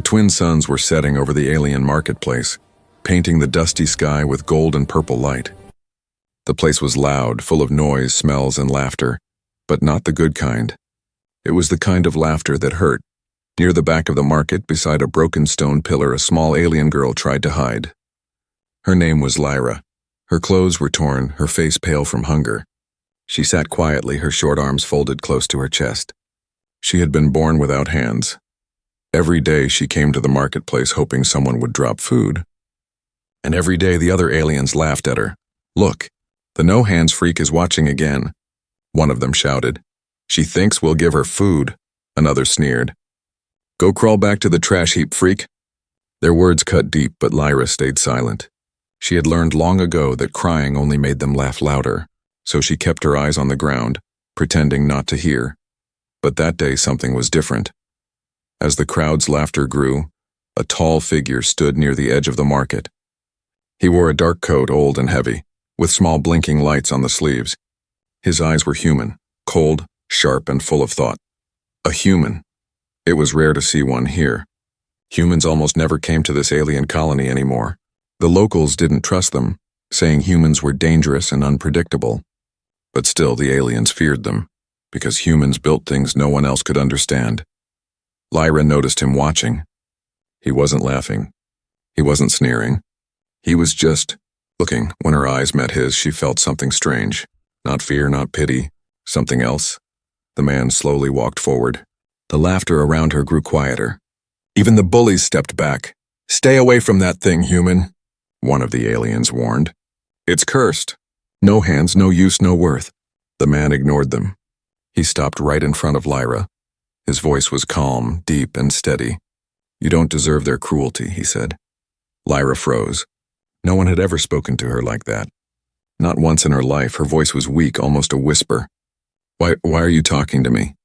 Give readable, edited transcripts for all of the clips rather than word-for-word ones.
The twin suns were setting over the alien marketplace, painting the dusty sky with gold and purple light. The place was loud, full of noise, smells, and laughter, but not the good kind. It was the kind of laughter that hurt. Near the back of the market, beside a broken stone pillar, a small alien girl tried to hide. Her name was Lyra. Her clothes were torn, her face pale from hunger. She sat quietly, her short arms folded close to her chest. She had been born without hands. Every day she came to the marketplace hoping someone would drop food. And every day the other aliens laughed at her. "Look, the no-hands freak is watching again," one of them shouted. "She thinks we'll give her food," another sneered. "Go crawl back to the trash heap, freak." Their words cut deep, but Lyra stayed silent. She had learned long ago that crying only made them laugh louder, so she kept her eyes on the ground, pretending not to hear. But that day something was different. As the crowd's laughter grew, a tall figure stood near the edge of the market. He wore a dark coat, old and heavy, with small blinking lights on the sleeves. His eyes were human, cold, sharp, and full of thought. A human. It was rare to see one here. Humans almost never came to this alien colony anymore. The locals didn't trust them, saying humans were dangerous and unpredictable. But still the aliens feared them, because humans built things no one else could understand. Lyra noticed him watching. He wasn't laughing. He wasn't sneering. He was just looking. When her eyes met his, she felt something strange. Not fear, not pity. Something else. The man slowly walked forward. The laughter around her grew quieter. Even the bullies stepped back. "Stay away from that thing, human," one of the aliens warned. "It's cursed. No hands, no use, no worth." The man ignored them. He stopped right in front of Lyra. His voice was calm, deep, and steady. "You don't deserve their cruelty," he said. Lyra froze. No one had ever spoken to her like that. Not once in her life. Her voice was weak, almost a whisper. Why are you talking to me?"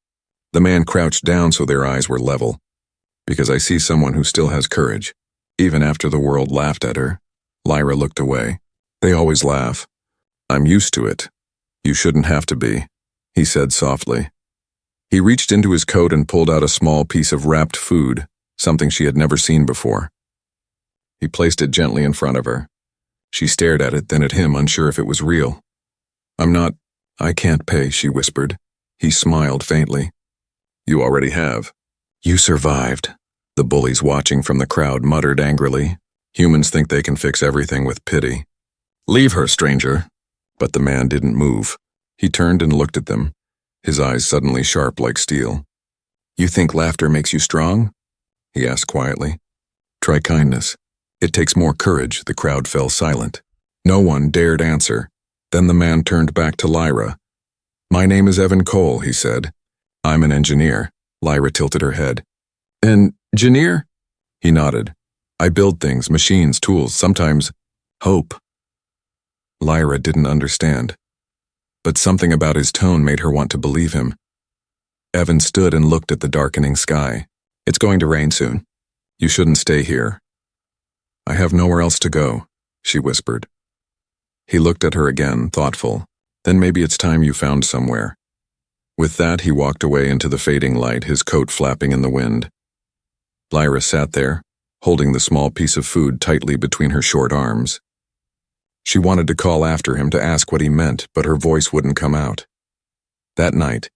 The man crouched down so their eyes were level. "Because I see someone who still has courage, even after the world laughed at her." Lyra looked away. "They always laugh. I'm used to it. You shouldn't have to be," he said softly. He reached into his coat and pulled out a small piece of wrapped food, something she had never seen before. He placed it gently in front of her. She stared at it, then at him, unsure if it was real. I can't pay," she whispered. He smiled faintly. "You already have." "You survived," the bullies watching from the crowd muttered angrily. Humans think they can fix everything with pity. "Leave her, stranger." But the man didn't move. He turned and looked at them, his eyes suddenly sharp like steel. "You think laughter makes you strong?" he asked quietly. "Try kindness. It takes more courage." The crowd fell silent. No one dared answer. Then the man turned back to Lyra. "My name is Evan Cole," he said. "I'm an engineer." Lyra tilted her head. "Engineer?" He nodded. "I build things, machines, tools, sometimes hope." Lyra didn't understand, but something about his tone made her want to believe him. Evan stood and looked at the darkening sky. "It's going to rain soon. You shouldn't stay here." "I have nowhere else to go," she whispered. He looked at her again, thoughtful. "Then maybe it's time you found somewhere." With that, he walked away into the fading light, his coat flapping in the wind. Lyra sat there, holding the small piece of food tightly between her short arms. She wanted to call after him to ask what he meant, but her voice wouldn't come out. That night,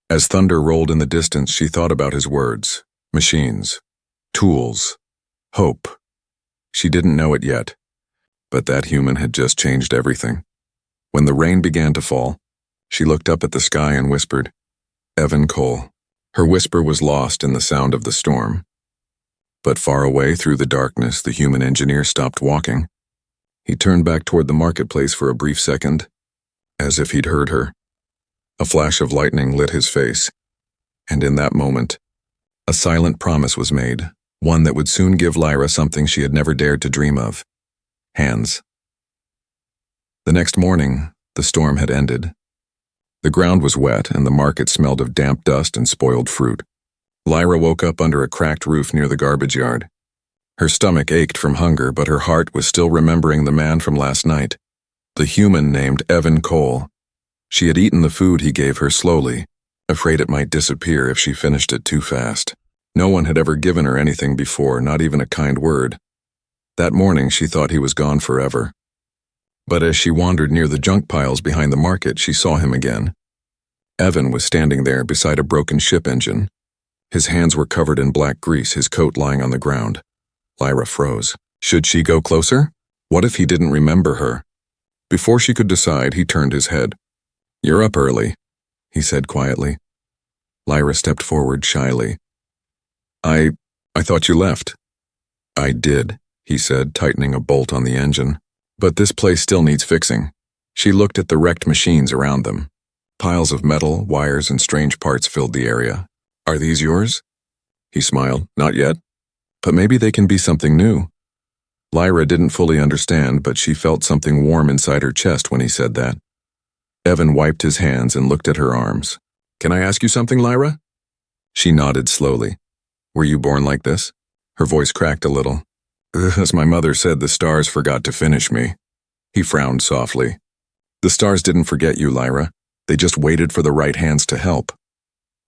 as thunder rolled in the distance, she thought about his words. Machines. Tools. Hope. She didn't know it yet, but that human had just changed everything. When the rain began to fall, she looked up at the sky and whispered, "Evan Cole." Her whisper was lost in the sound of the storm. But far away through the darkness, the human engineer stopped walking. He turned back toward the marketplace for a brief second, as if he'd heard her. A flash of lightning lit his face, and in that moment, a silent promise was made, one that would soon give Lyra something she had never dared to dream of. Hands. The next morning, the storm had ended. The ground was wet, and the market smelled of damp dust and spoiled fruit. Lyra woke up under a cracked roof near the garbage yard. Her stomach ached from hunger, but her heart was still remembering the man from last night, the human named Evan Cole. She had eaten the food he gave her slowly, afraid it might disappear if she finished it too fast. No one had ever given her anything before, not even a kind word. That morning she thought he was gone forever. But as she wandered near the junk piles behind the market, she saw him again. Evan was standing there beside a broken ship engine. His hands were covered in black grease, his coat lying on the ground. Lyra froze. Should she go closer? What if he didn't remember her? Before she could decide, he turned his head. "You're up early," he said quietly. Lyra stepped forward shyly. I thought you left." "I did," he said, tightening a bolt on the engine. "But this place still needs fixing." She looked at the wrecked machines around them. Piles of metal, wires, and strange parts filled the area. "Are these yours?" He smiled. "Not yet. But maybe they can be something new." Lyra didn't fully understand, but she felt something warm inside her chest when he said that. Evan wiped his hands and looked at her arms. "Can I ask you something, Lyra?" She nodded slowly. "Were you born like this?" Her voice cracked a little. "As my mother said, the stars forgot to finish me." He frowned softly. "The stars didn't forget you, Lyra. They just waited for the right hands to help."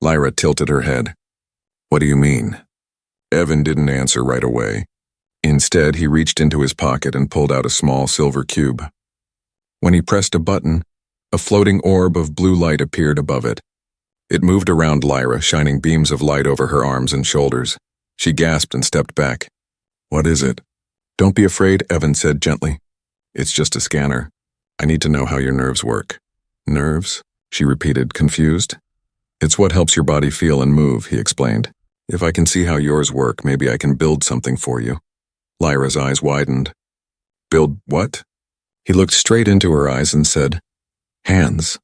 Lyra tilted her head. "What do you mean?" Evan didn't answer right away. Instead, he reached into his pocket and pulled out a small silver cube. When he pressed a button, a floating orb of blue light appeared above it. It moved around Lyra, shining beams of light over her arms and shoulders. She gasped and stepped back. "What is it?" "Don't be afraid," Evan said gently. "It's just a scanner. I need to know how your nerves work." "Nerves?" she repeated, confused. "It's what helps your body feel and move," he explained. "If I can see how yours work, maybe I can build something for you." Lyra's eyes widened. "Build what?" He looked straight into her eyes and said, "Hands."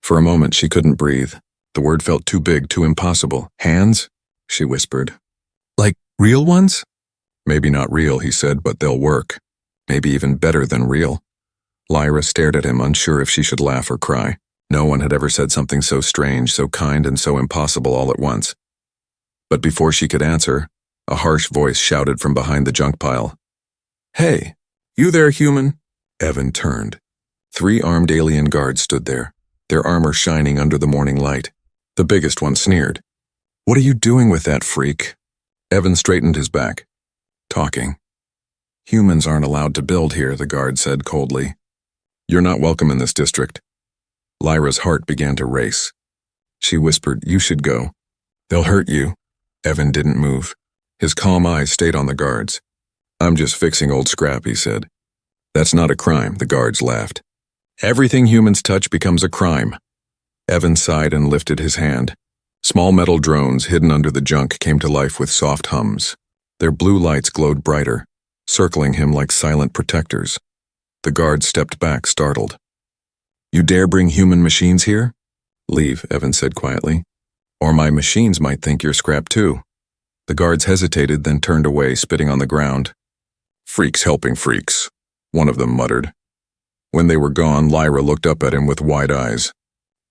For a moment she couldn't breathe. The word felt too big, too impossible. "Hands?" she whispered. "Like real ones?" "Maybe not real," he said, "but they'll work. Maybe even better than real." Lyra stared at him, unsure if she should laugh or cry. No one had ever said something so strange, so kind, and so impossible all at once. But before she could answer, a harsh voice shouted from behind the junk pile. "Hey, you there, human?" Evan turned. 3 armed alien guards stood there, their armor shining under the morning light. The biggest one sneered. "What are you doing with that freak?" Evan straightened his back. "Talking." "Humans aren't allowed to build here," the guard said coldly. "You're not welcome in this district." Lyra's heart began to race. She whispered, "You should go. They'll hurt you." Evan didn't move. His calm eyes stayed on the guards. "I'm just fixing old scrap," he said. "That's not a crime," the guards laughed. "Everything humans touch becomes a crime." Evan sighed and lifted his hand. Small metal drones hidden under the junk came to life with soft hums. Their blue lights glowed brighter, circling him like silent protectors. The guards stepped back, startled. "You dare bring human machines here?" "Leave," Evan said quietly. "Or my machines might think you're scrap too." The guards hesitated, then turned away, spitting on the ground. "Freaks helping freaks," one of them muttered. When they were gone, Lyra looked up at him with wide eyes.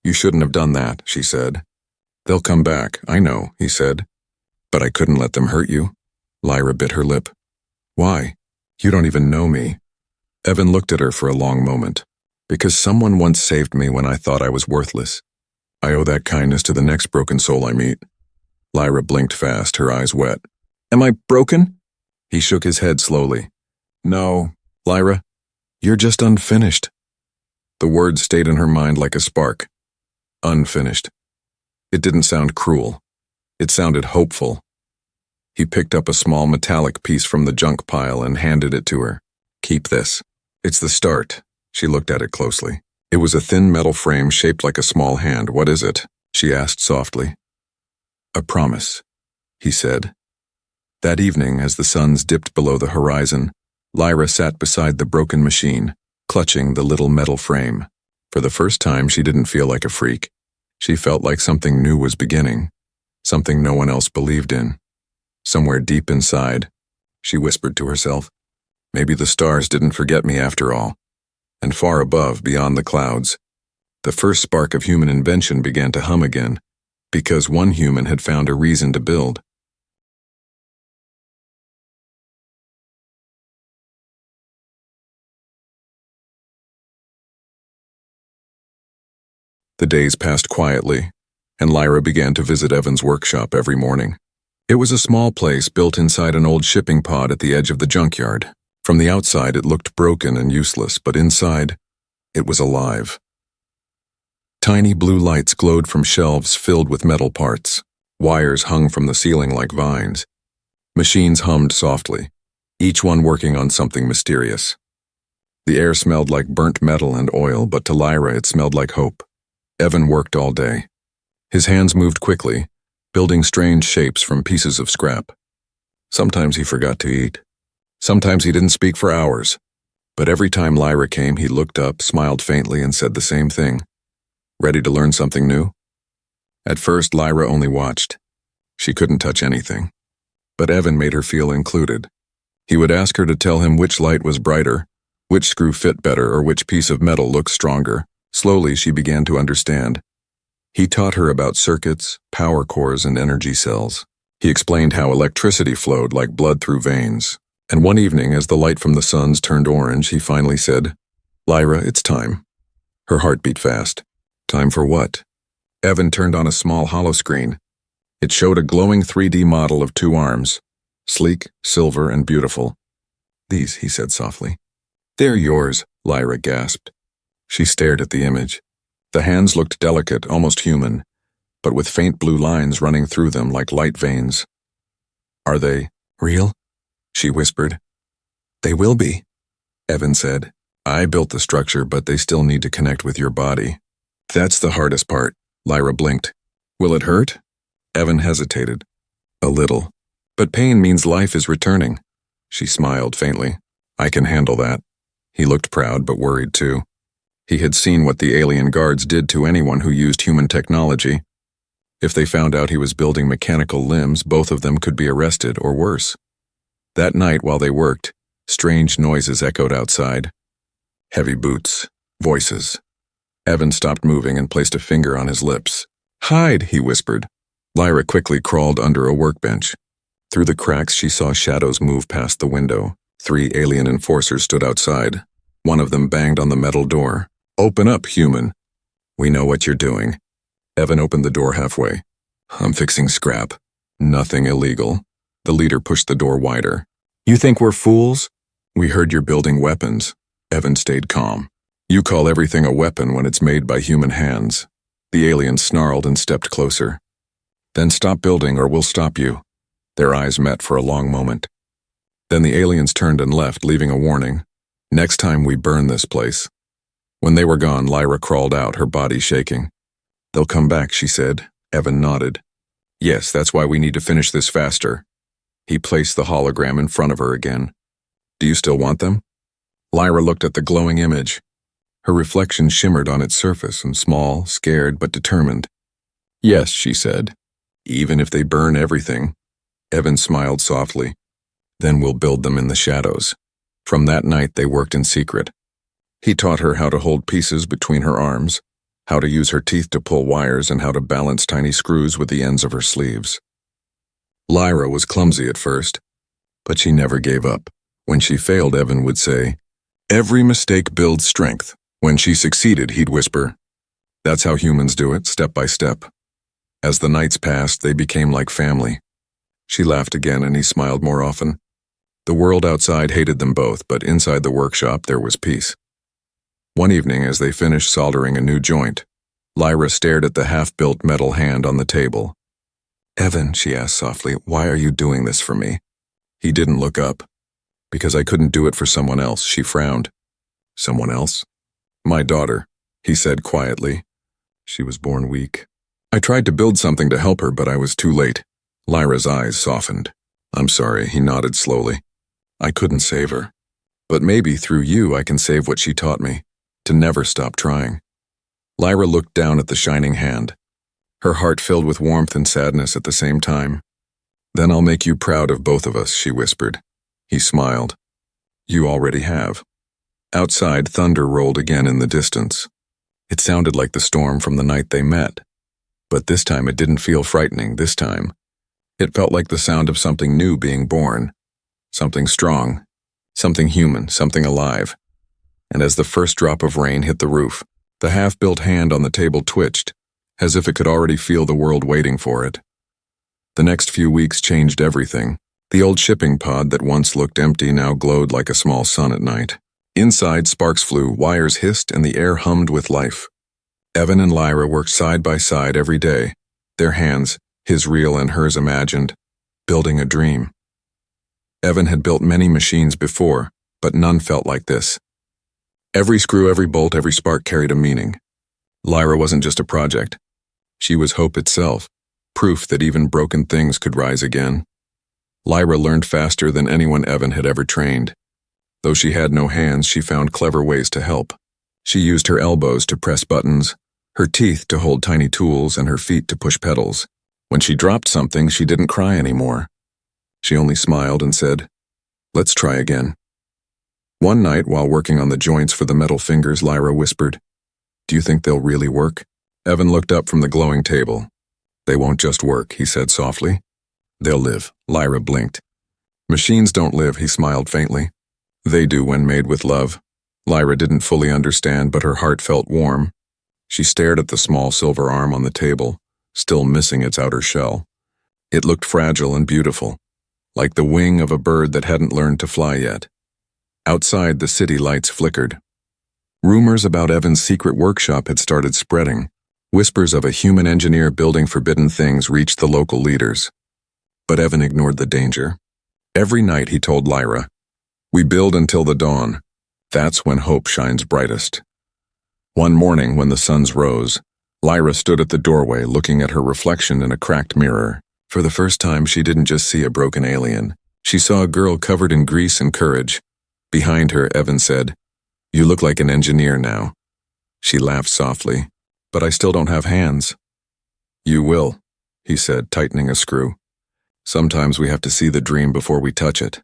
"You shouldn't have done that," she said. "They'll come back, I know," he said. "But I couldn't let them hurt you." Lyra bit her lip. "Why? You don't even know me." Evan looked at her for a long moment. "Because someone once saved me when I thought I was worthless. I owe that kindness to the next broken soul I meet." Lyra blinked fast, her eyes wet. "Am I broken?" He shook his head slowly. "No, Lyra, you're just unfinished." The word stayed in her mind like a spark. Unfinished. It didn't sound cruel. It sounded hopeful. He picked up a small metallic piece from the junk pile and handed it to her. "Keep this. It's the start." She looked at it closely. It was a thin metal frame shaped like a small hand. "What is it?" she asked softly. "A promise," he said. That evening, as the suns dipped below the horizon, Lyra sat beside the broken machine, clutching the little metal frame. For the first time, she didn't feel like a freak. She felt like something new was beginning, something no one else believed in. Somewhere deep inside, she whispered to herself, "Maybe the stars didn't forget me after all." And far above, beyond the clouds, the first spark of human invention began to hum again, because one human had found a reason to build. The days passed quietly, and Lyra began to visit Evan's workshop every morning. It was a small place built inside an old shipping pod at the edge of the junkyard. From the outside, it looked broken and useless, but inside, it was alive. Tiny blue lights glowed from shelves filled with metal parts. Wires hung from the ceiling like vines. Machines hummed softly, each one working on something mysterious. The air smelled like burnt metal and oil, but to Lyra it smelled like hope. Evan worked all day. His hands moved quickly, building strange shapes from pieces of scrap. Sometimes he forgot to eat. Sometimes he didn't speak for hours. But every time Lyra came, he looked up, smiled faintly, and said the same thing. Ready to learn something new? At first, Lyra only watched. She couldn't touch anything. But Evan made her feel included. He would ask her to tell him which light was brighter, which screw fit better, or which piece of metal looked stronger. Slowly, she began to understand. He taught her about circuits, power cores, and energy cells. He explained how electricity flowed like blood through veins. And one evening, as the light from the suns turned orange, he finally said, "Lyra, it's time." Her heart beat fast. Time for what? Evan turned on a small holoscreen. It showed a glowing 3D model of 2 arms, sleek, silver, and beautiful. "These," he said softly. "They're yours," Lyra gasped. She stared at the image. The hands looked delicate, almost human, but with faint blue lines running through them like light veins. "Are they real?" she whispered. "They will be," Evan said. "I built the structure, but they still need to connect with your body." "That's the hardest part," Lyra blinked. "Will it hurt?" Evan hesitated. "A little. But pain means life is returning." She smiled faintly. "I can handle that." He looked proud but worried too. He had seen what the alien guards did to anyone who used human technology. If they found out he was building mechanical limbs, both of them could be arrested or worse. That night while they worked, strange noises echoed outside. Heavy boots, voices. Evan stopped moving and placed a finger on his lips. "Hide," he whispered. Lyra quickly crawled under a workbench. Through the cracks she saw shadows move past the window. 3 alien enforcers stood outside. One of them banged on the metal door. "Open up, human." "We know what you're doing." Evan opened the door halfway. "I'm fixing scrap. Nothing illegal." The leader pushed the door wider. "You think we're fools?" "We heard you're building weapons." Evan stayed calm. "You call everything a weapon when it's made by human hands." The alien snarled and stepped closer. "Then stop building or we'll stop you." Their eyes met for a long moment. Then the aliens turned and left, leaving a warning. "Next time we burn this place." When they were gone, Lyra crawled out, her body shaking. "They'll come back," she said. Evan nodded. "Yes, that's why we need to finish this faster." He placed the hologram in front of her again. "Do you still want them?" Lyra looked at the glowing image. Her reflection shimmered on its surface, and small, scared, but determined. "Yes," she said. "Even if they burn everything." Evan smiled softly. "Then we'll build them in the shadows." From that night they worked in secret. He taught her how to hold pieces between her arms, how to use her teeth to pull wires, and how to balance tiny screws with the ends of her sleeves. Lyra was clumsy at first, but she never gave up. When she failed, Evan would say, "Every mistake builds strength." When she succeeded, he'd whisper, "That's how humans do it, step by step." As the nights passed, they became like family. She laughed again, and he smiled more often. The world outside hated them both, but inside the workshop there was peace. One evening, as they finished soldering a new joint, Lyra stared at the half-built metal hand on the table. "Evan," she asked softly, "why are you doing this for me?" He didn't look up. "Because I couldn't do it for someone else," she frowned. "Someone else?" "My daughter," he said quietly. "She was born weak. I tried to build something to help her, but I was too late." Lyra's eyes softened. "I'm sorry," he nodded slowly. "I couldn't save her. But maybe through you I can save what she taught me, to never stop trying." Lyra looked down at the shining hand. Her heart filled with warmth and sadness at the same time. "Then I'll make you proud of both of us," she whispered. He smiled. "You already have." Outside, thunder rolled again in the distance. It sounded like the storm from the night they met. But this time it didn't feel frightening. This time, it felt like the sound of something new being born. Something strong, something human, something alive. And as the first drop of rain hit the roof, the half-built hand on the table twitched, as if it could already feel the world waiting for it. The next few weeks changed everything. The old shipping pod that once looked empty now glowed like a small sun at night. Inside, sparks flew, wires hissed, and the air hummed with life. Evan and Lyra worked side by side every day, their hands, his real and hers imagined, building a dream. Evan had built many machines before, but none felt like this. Every screw, every bolt, every spark carried a meaning. Lyra wasn't just a project. She was hope itself, proof that even broken things could rise again. Lyra learned faster than anyone Evan had ever trained. Though she had no hands, she found clever ways to help. She used her elbows to press buttons, her teeth to hold tiny tools, and her feet to push pedals. When she dropped something, she didn't cry anymore. She only smiled and said, "Let's try again." One night, while working on the joints for the metal fingers, Lyra whispered, "Do you think they'll really work?" Evan looked up from the glowing table. "They won't just work," he said softly. "They'll live." Lyra blinked. "Machines don't live," he smiled faintly. "They do when made with love." Lyra didn't fully understand, but her heart felt warm. She stared at the small silver arm on the table, still missing its outer shell. It looked fragile and beautiful, like the wing of a bird that hadn't learned to fly yet. Outside, the city lights flickered. Rumors about Evan's secret workshop had started spreading. Whispers of a human engineer building forbidden things reached the local leaders. But Evan ignored the danger. Every night, he told Lyra, "We build until the dawn. That's when hope shines brightest." One morning, when the suns rose, Lyra stood at the doorway looking at her reflection in a cracked mirror. For the first time, she didn't just see a broken alien. She saw a girl covered in grease and courage. Behind her, Evan said, "You look like an engineer now." She laughed softly, "But I still don't have hands." "You will," he said, tightening a screw. "Sometimes we have to see the dream before we touch it."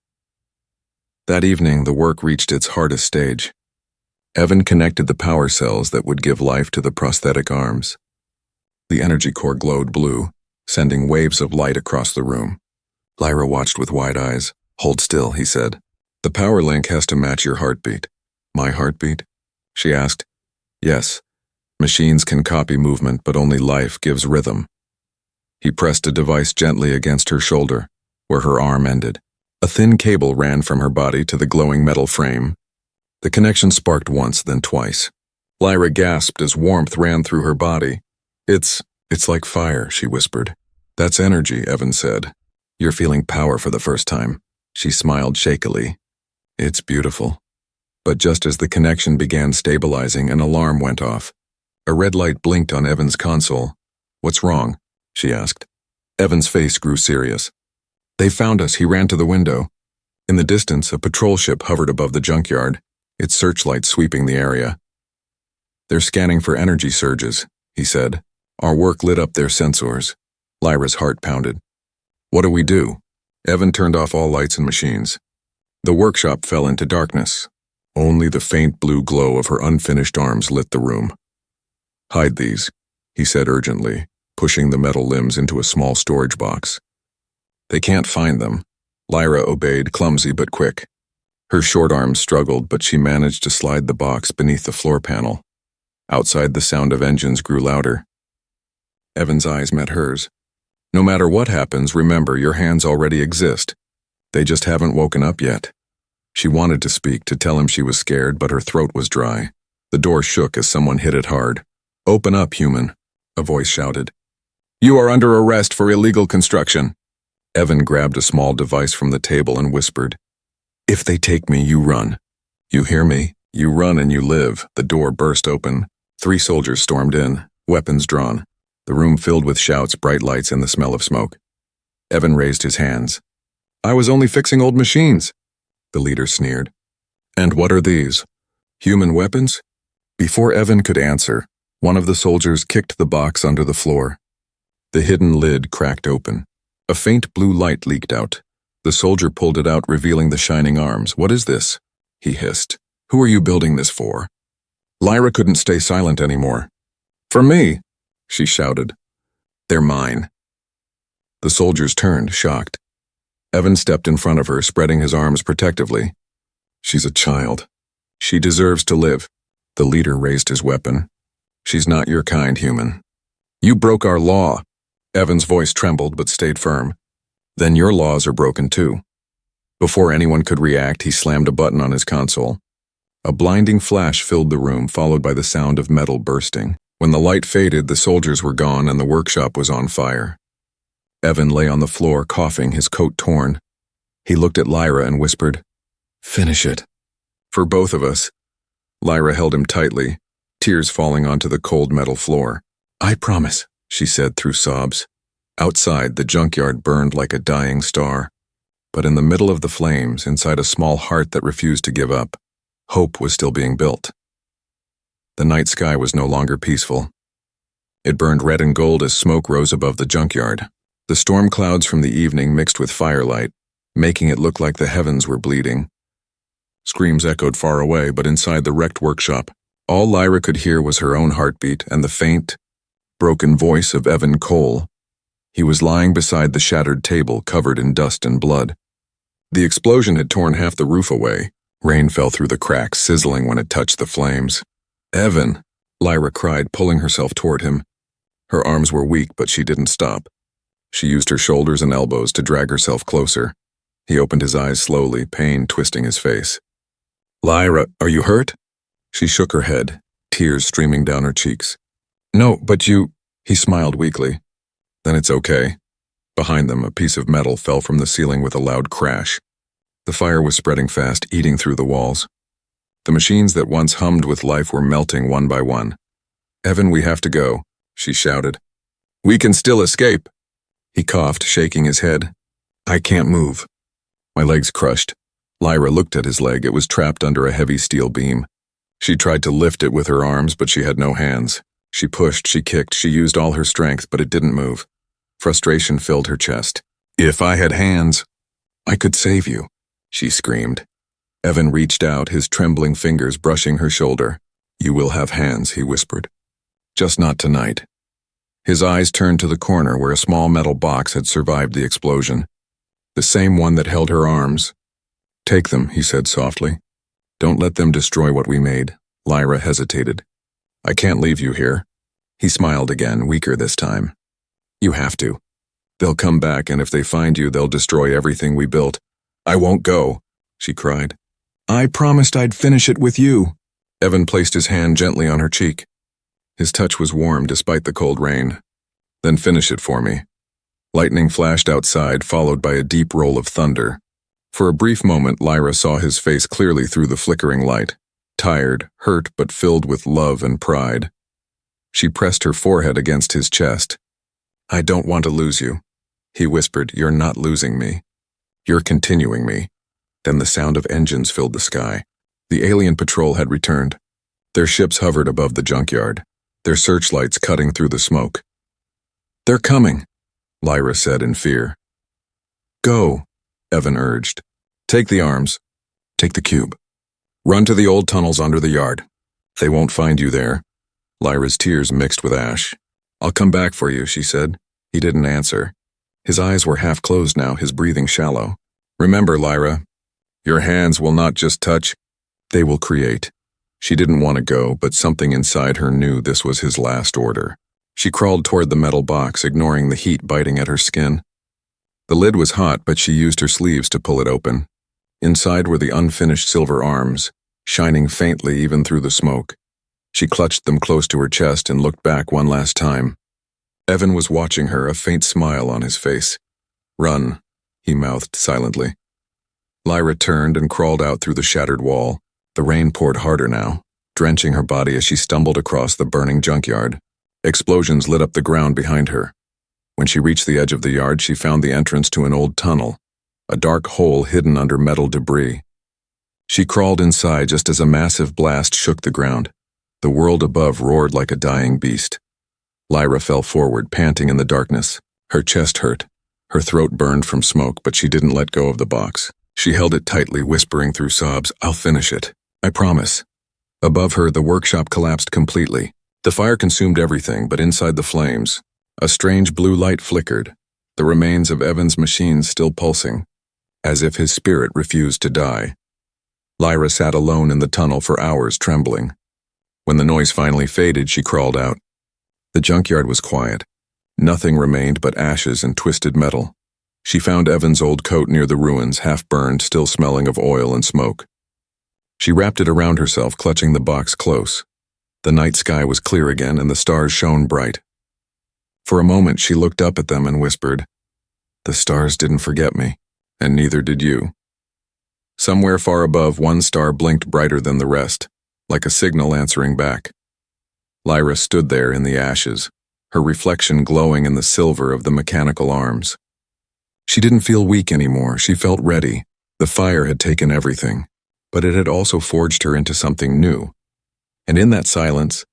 That evening, the work reached its hardest stage. Evan connected the power cells that would give life to the prosthetic arms. The energy core glowed blue, sending waves of light across the room. Lyra watched with wide eyes. "Hold still," he said. "The power link has to match your heartbeat." "My heartbeat?" she asked. "Yes. Machines can copy movement, but only life gives rhythm." He pressed a device gently against her shoulder, where her arm ended. A thin cable ran from her body to the glowing metal frame. The connection sparked once, then twice. Lyra gasped as warmth ran through her body. It's like fire," she whispered. "That's energy," Evan said. "You're feeling power for the first time." She smiled shakily. "It's beautiful." But just as the connection began stabilizing, an alarm went off. A red light blinked on Evan's console. "What's wrong?" she asked. Evan's face grew serious. "They found us," he ran to the window. In the distance, a patrol ship hovered above the junkyard, its searchlight sweeping the area. "They're scanning for energy surges," he said. Our work lit up their sensors. Lyra's heart pounded. "What do we do?" Evan turned off all lights and machines. The workshop fell into darkness. Only the faint blue glow of her unfinished arms lit the room. "Hide these," he said urgently, pushing the metal limbs into a small storage box. "They can't find them." Lyra obeyed, clumsy but quick. Her short arms struggled, but she managed to slide the box beneath the floor panel. Outside, the sound of engines grew louder. Evan's eyes met hers. "No matter what happens, remember, your hands already exist. They just haven't woken up yet." She wanted to speak, to tell him she was scared, but her throat was dry. The door shook as someone hit it hard. "Open up, human," a voice shouted. "You are under arrest for illegal construction." Evan grabbed a small device from the table and whispered, "If they take me, you run. You hear me? You run and you live." The door burst open. 3 soldiers stormed in, weapons drawn. The room filled with shouts, bright lights, and the smell of smoke. Evan raised his hands. "I was only fixing old machines," the leader sneered. "And what are these? Human weapons?" Before Evan could answer, one of the soldiers kicked the box under the floor. The hidden lid cracked open. A faint blue light leaked out. The soldier pulled it out, revealing the shining arms. "What is this?" he hissed. "Who are you building this for?" Lyra couldn't stay silent anymore. "For me," she shouted. "They're mine." The soldiers turned, shocked. Evan stepped in front of her, spreading his arms protectively. "She's a child. She deserves to live." The leader raised his weapon. "She's not your kind, human." "You broke our law." Evan's voice trembled but stayed firm. Then your laws are broken too. Before anyone could react, he slammed a button on his console. A blinding flash filled the room, followed by the sound of metal bursting. When the light faded, the soldiers were gone and the workshop was on fire. Evan lay on the floor, coughing, his coat torn. He looked at Lyra and whispered, "Finish it." "For both of us." Lyra held him tightly, tears falling onto the cold metal floor. "I promise," she said through sobs. Outside, the junkyard burned like a dying star. But in the middle of the flames, inside a small heart that refused to give up, hope was still being built. The night sky was no longer peaceful. It burned red and gold as smoke rose above the junkyard. The storm clouds from the evening mixed with firelight, making it look like the heavens were bleeding. Screams echoed far away, but inside the wrecked workshop, all Lyra could hear was her own heartbeat and the faint, broken voice of Evan Cole. He was lying beside the shattered table, covered in dust and blood. The explosion had torn half the roof away. Rain fell through the cracks, sizzling when it touched the flames. "Evan," Lyra cried, pulling herself toward him. Her arms were weak, but she didn't stop. She used her shoulders and elbows to drag herself closer. He opened his eyes slowly, pain twisting his face. "Lyra, are you hurt?" She shook her head, tears streaming down her cheeks. "No, but you—" He smiled weakly. "Then it's okay." Behind them, a piece of metal fell from the ceiling with a loud crash. The fire was spreading fast, eating through the walls. The machines that once hummed with life were melting one by one. "Evan, we have to go," she shouted. "We can still escape." He coughed, shaking his head. "I can't move." My legs crushed. Lyra looked at his leg. It was trapped under a heavy steel beam. She tried to lift it with her arms, but she had no hands. She pushed, she kicked, she used all her strength, but it didn't move. Frustration filled her chest. "If I had hands, I could save you," she screamed. Evan reached out, his trembling fingers brushing her shoulder. "You will have hands," he whispered. "Just not tonight." His eyes turned to the corner where a small metal box had survived the explosion. The same one that held her arms. "Take them," he said softly. "Don't let them destroy what we made." Lyra hesitated. "I can't leave you here." He smiled again, weaker this time. "You have to. They'll come back, and if they find you, they'll destroy everything we built." "I won't go," she cried. "I promised I'd finish it with you." Evan placed his hand gently on her cheek. His touch was warm despite the cold rain. "Then finish it for me." Lightning flashed outside, followed by a deep roll of thunder. For a brief moment, Lyra saw his face clearly through the flickering light. Tired, hurt, but filled with love and pride. She pressed her forehead against his chest. "I don't want to lose you," he whispered. "You're not losing me. You're continuing me." Then the sound of engines filled the sky. The alien patrol had returned. Their ships hovered above the junkyard, their searchlights cutting through the smoke. "They're coming," Lyra said in fear. "Go," Evan urged. "Take the arms. Take the cube. Run to the old tunnels under the yard. They won't find you there." Lyra's tears mixed with ash. "I'll come back for you," she said. He didn't answer. His eyes were half closed now, his breathing shallow. "Remember, Lyra, your hands will not just touch, they will create." She didn't want to go, but something inside her knew this was his last order. She crawled toward the metal box, ignoring the heat biting at her skin. The lid was hot, but she used her sleeves to pull it open. Inside were the unfinished silver arms, shining faintly even through the smoke. She clutched them close to her chest and looked back one last time. Evan was watching her, a faint smile on his face. "Run," he mouthed silently. Lyra turned and crawled out through the shattered wall. The rain poured harder now, drenching her body as she stumbled across the burning junkyard. Explosions lit up the ground behind her. When she reached the edge of the yard, she found the entrance to an old tunnel, a dark hole hidden under metal debris. She crawled inside just as a massive blast shook the ground. The world above roared like a dying beast. Lyra fell forward, panting in the darkness. Her chest hurt. Her throat burned from smoke, but she didn't let go of the box. She held it tightly, whispering through sobs, "I'll finish it. I promise." Above her, the workshop collapsed completely. The fire consumed everything, but inside the flames, a strange blue light flickered, the remains of Evan's machines still pulsing, as if his spirit refused to die. Lyra sat alone in the tunnel for hours, trembling. When the noise finally faded, she crawled out. The junkyard was quiet. Nothing remained but ashes and twisted metal. She found Evan's old coat near the ruins, half-burned, still smelling of oil and smoke. She wrapped it around herself, clutching the box close. The night sky was clear again, and the stars shone bright. For a moment she looked up at them and whispered, "The stars didn't forget me, and neither did you." Somewhere far above, one star blinked brighter than the rest, like a signal answering back. Lyra stood there in the ashes, her reflection glowing in the silver of the mechanical arms. She didn't feel weak anymore. She felt ready. The fire had taken everything, but it had also forged her into something new. And in that silence,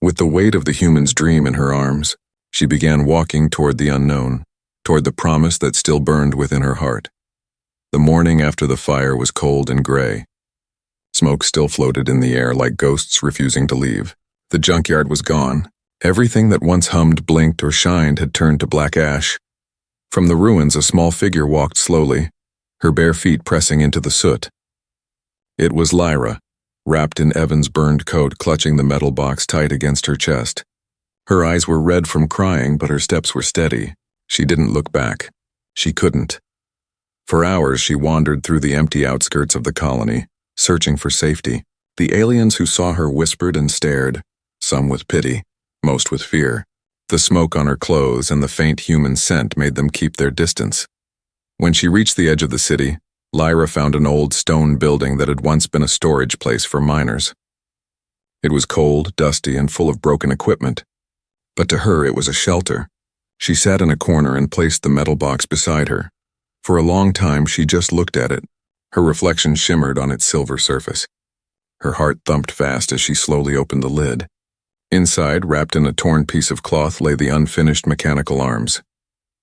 with the weight of the human's dream in her arms, she began walking toward the unknown, toward the promise that still burned within her heart. The morning after the fire was cold and gray. Smoke still floated in the air like ghosts refusing to leave. The junkyard was gone. Everything that once hummed, blinked, or shined had turned to black ash. From the ruins, a small figure walked slowly, her bare feet pressing into the soot. It was Lyra, wrapped in Evan's burned coat, clutching the metal box tight against her chest. Her eyes were red from crying, but her steps were steady. She didn't look back. She couldn't. For hours she wandered through the empty outskirts of the colony, searching for safety. The aliens who saw her whispered and stared, some with pity, most with fear. The smoke on her clothes and the faint human scent made them keep their distance. When she reached the edge of the city, Lyra found an old stone building that had once been a storage place for miners. It was cold, dusty, and full of broken equipment. But to her it was a shelter. She sat in a corner and placed the metal box beside her. For a long time she just looked at it. Her reflection shimmered on its silver surface. Her heart thumped fast as she slowly opened the lid. Inside, wrapped in a torn piece of cloth, lay the unfinished mechanical arms.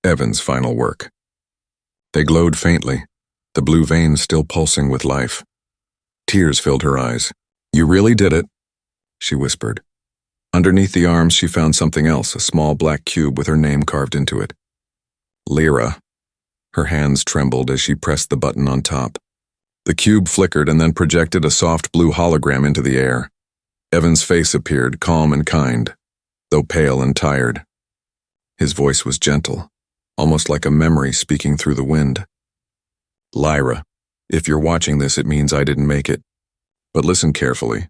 Evan's final work. They glowed faintly, the blue veins still pulsing with life. Tears filled her eyes. "You really did it," she whispered. Underneath the arms she found something else, a small black cube with her name carved into it. Lyra. Her hands trembled as she pressed the button on top. The cube flickered and then projected a soft blue hologram into the air. Evan's face appeared, calm and kind, though pale and tired. His voice was gentle, almost like a memory speaking through the wind. "Lyra, if you're watching this, it means I didn't make it. But listen carefully.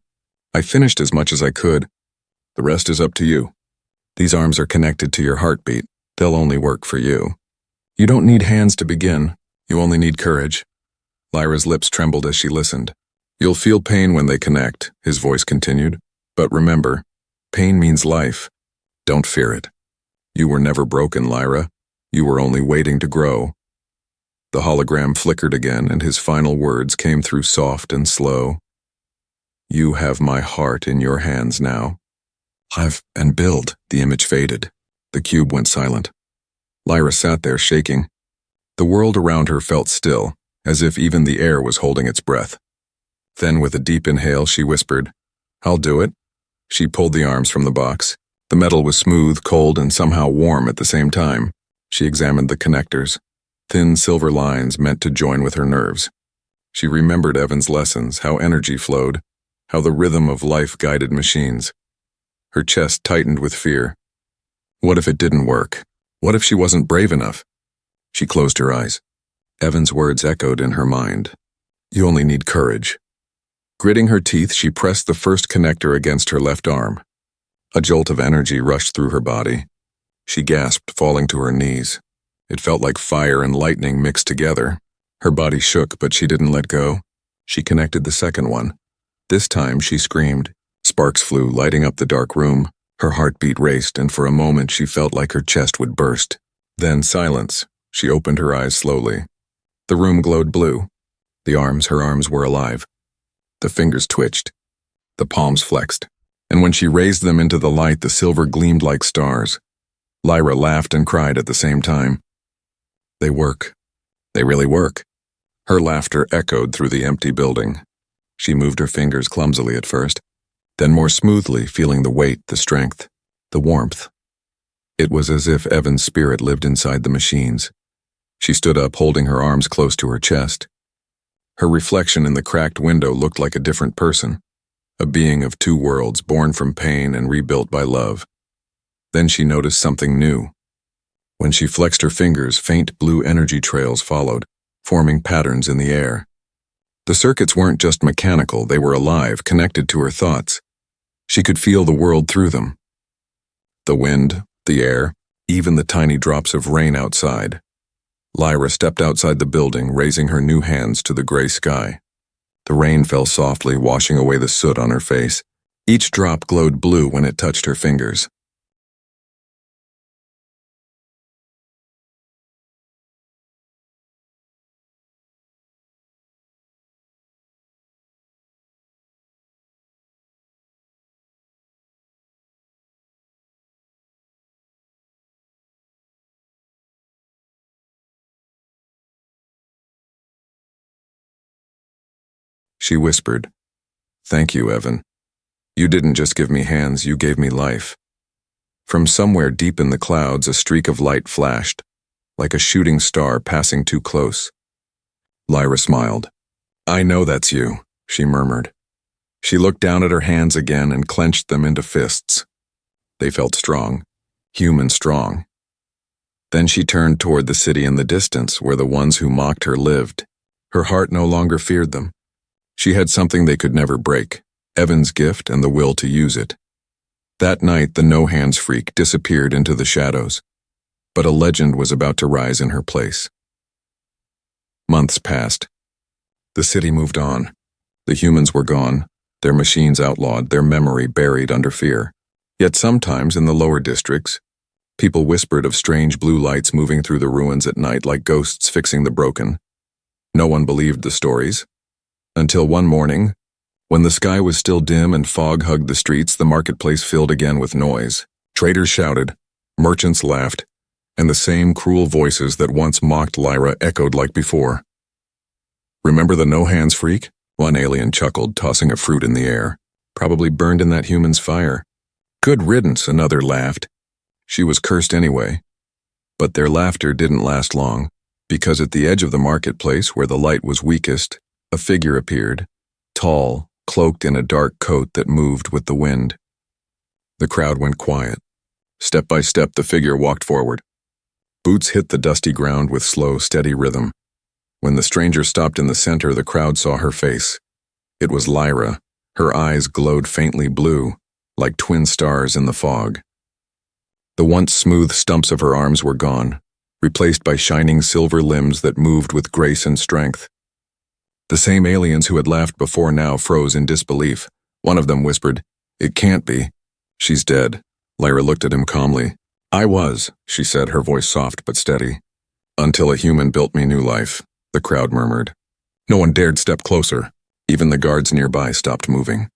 I finished as much as I could. The rest is up to you. These arms are connected to your heartbeat. They'll only work for you. You don't need hands to begin. You only need courage." Lyra's lips trembled as she listened. "You'll feel pain when they connect," his voice continued. "But remember, pain means life. Don't fear it. You were never broken, Lyra. You were only waiting to grow." The hologram flickered again, and his final words came through soft and slow. "You have my heart in your hands now." And build. The image faded. The cube went silent. Lyra sat there shaking. The world around her felt still, as if even the air was holding its breath. Then with a deep inhale she whispered, "I'll do it." She pulled the arms from the box. The metal was smooth, cold, and somehow warm at the same time. She examined the connectors, thin silver lines meant to join with her nerves. She remembered Evan's lessons, how energy flowed, how the rhythm of life guided machines. Her chest tightened with fear. What if it didn't work? What if she wasn't brave enough? She closed her eyes. Evan's words echoed in her mind. "You only need courage." Gritting her teeth, she pressed the first connector against her left arm. A jolt of energy rushed through her body. She gasped, falling to her knees. It felt like fire and lightning mixed together. Her body shook, but she didn't let go. She connected the second one. This time she screamed. Sparks flew, lighting up the dark room. Her heartbeat raced, and for a moment she felt like her chest would burst. Then silence. She opened her eyes slowly. The room glowed blue. Her arms were alive. The fingers twitched. The palms flexed. And when she raised them into the light, the silver gleamed like stars. Lyra laughed and cried at the same time. They work. They really work. Her laughter echoed through the empty building. She moved her fingers clumsily at first, then more smoothly, feeling the weight, the strength, the warmth. It was as if Evan's spirit lived inside the machines. She stood up, holding her arms close to her chest. Her reflection in the cracked window looked like a different person, a being of two worlds, born from pain and rebuilt by love. Then she noticed something new. When she flexed her fingers, faint blue energy trails followed, forming patterns in the air. The circuits weren't just mechanical, they were alive, connected to her thoughts. She could feel the world through them. The wind, the air, even the tiny drops of rain outside. Lyra stepped outside the building, raising her new hands to the gray sky. The rain fell softly, washing away the soot on her face. Each drop glowed blue when it touched her fingers. She whispered, "Thank you, Evan. You didn't just give me hands, you gave me life." From somewhere deep in the clouds, a streak of light flashed, like a shooting star passing too close. Lyra smiled. "I know that's you," she murmured. She looked down at her hands again and clenched them into fists. They felt strong, human strong. Then she turned toward the city in the distance where the ones who mocked her lived. Her heart no longer feared them. She had something they could never break, Evan's gift and the will to use it. That night, the no-hands freak disappeared into the shadows, but a legend was about to rise in her place. Months passed. The city moved on. The humans were gone, their machines outlawed, their memory buried under fear. Yet sometimes in the lower districts, people whispered of strange blue lights moving through the ruins at night like ghosts fixing the broken. No one believed the stories. Until one morning, when the sky was still dim and fog hugged the streets, the marketplace filled again with noise. Traders shouted, merchants laughed, and the same cruel voices that once mocked Lyra echoed like before. "Remember the no-hands freak?" One alien chuckled, tossing a fruit in the air. "Probably burned in that human's fire." "Good riddance," another laughed. She was cursed anyway. But their laughter didn't last long, because at the edge of the marketplace, where the light was weakest, a figure appeared, tall, cloaked in a dark coat that moved with the wind. The crowd went quiet. Step by step, the figure walked forward. Boots hit the dusty ground with slow, steady rhythm. When the stranger stopped in the center, the crowd saw her face. It was Lyra. Her eyes glowed faintly blue, like twin stars in the fog. The once smooth stumps of her arms were gone, replaced by shining silver limbs that moved with grace and strength. The same aliens who had laughed before now froze in disbelief. One of them whispered, "It can't be. She's dead." Lyra looked at him calmly. "I was," she said, her voice soft but steady. "Until a human built me new life," the crowd murmured. No one dared step closer. Even the guards nearby stopped moving.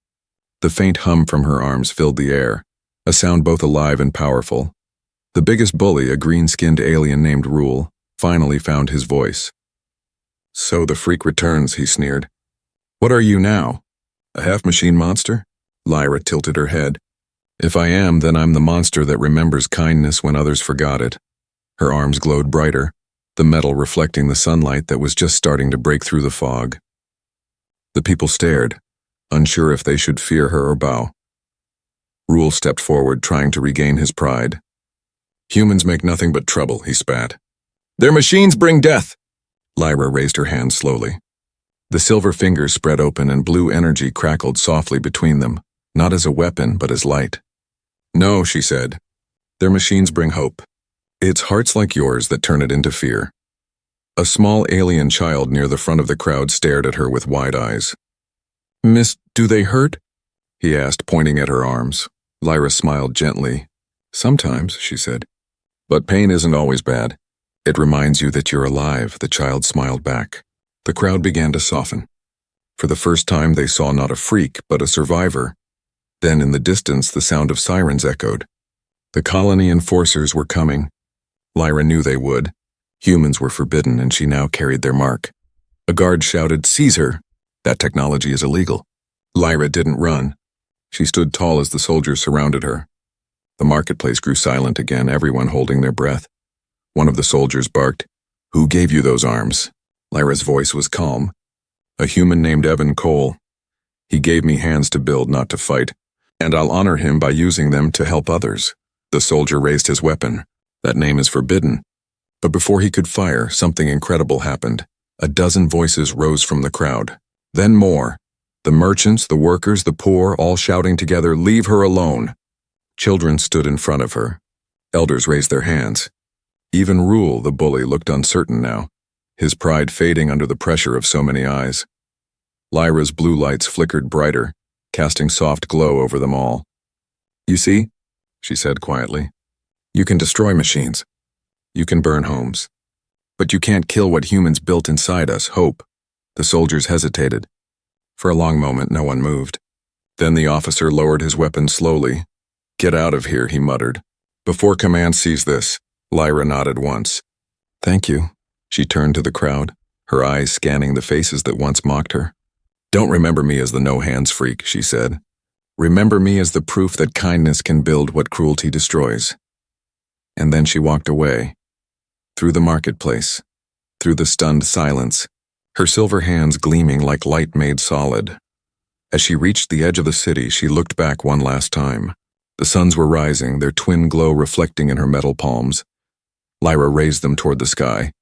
The faint hum from her arms filled the air, a sound both alive and powerful. The biggest bully, a green-skinned alien named Rule, finally found his voice. "So the freak returns," he sneered. "What are you now? A half-machine monster?" Lyra tilted her head. "If I am, then I'm the monster that remembers kindness when others forgot it." Her arms glowed brighter, the metal reflecting the sunlight that was just starting to break through the fog. The people stared, unsure if they should fear her or bow. Rule stepped forward, trying to regain his pride. "Humans make nothing but trouble," he spat. "Their machines bring death." Lyra raised her hand slowly. The silver fingers spread open and blue energy crackled softly between them, not as a weapon but as light. "No," she said. "Their machines bring hope. It's hearts like yours that turn it into fear." A small alien child near the front of the crowd stared at her with wide eyes. "Miss, do they hurt?" he asked, pointing at her arms. Lyra smiled gently. "Sometimes," she said. "But pain isn't always bad. It reminds you that you're alive," the child smiled back. The crowd began to soften. For the first time they saw not a freak, but a survivor. Then in the distance the sound of sirens echoed. The colony enforcers were coming. Lyra knew they would. Humans were forbidden, and she now carried their mark. A guard shouted, "Seize her! That technology is illegal." Lyra didn't run. She stood tall as the soldiers surrounded her. The marketplace grew silent again, everyone holding their breath. One of the soldiers barked, "Who gave you those arms?" Lyra's voice was calm. "A human named Evan Cole. He gave me hands to build, not to fight, and I'll honor him by using them to help others." The soldier raised his weapon. That name is forbidden. But before he could fire, something incredible happened. A dozen voices rose from the crowd. Then more. The merchants, the workers, the poor, all shouting together, "Leave her alone!" Children stood in front of her. Elders raised their hands. Even Rule, the bully, looked uncertain now, his pride fading under the pressure of so many eyes. Lyra's blue lights flickered brighter, casting soft glow over them all. "You see," she said quietly, "you can destroy machines. You can burn homes. But you can't kill what humans built inside us, hope." The soldiers hesitated. For a long moment, no one moved. Then the officer lowered his weapon slowly. "Get out of here," he muttered. "Before command sees this." Lyra nodded once. "Thank you." She turned to the crowd, her eyes scanning the faces that once mocked her. "Don't remember me as the no-hands freak," she said. "Remember me as the proof that kindness can build what cruelty destroys." And then she walked away. Through the marketplace, through the stunned silence, her silver hands gleaming like light made solid. As she reached the edge of the city, she looked back one last time. The suns were rising, their twin glow reflecting in her metal palms. Lyra raised them toward the sky.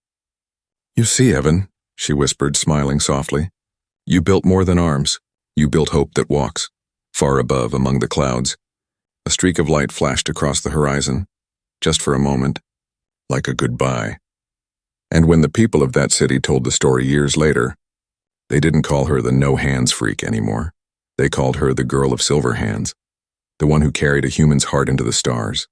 "You see, Evan," she whispered, smiling softly. "You built more than arms. You built hope that walks." Far above, among the clouds, a streak of light flashed across the horizon, just for a moment, like a goodbye. And when the people of that city told the story years later, they didn't call her the no-hands freak anymore. They called her the girl of silver hands, the one who carried a human's heart into the stars.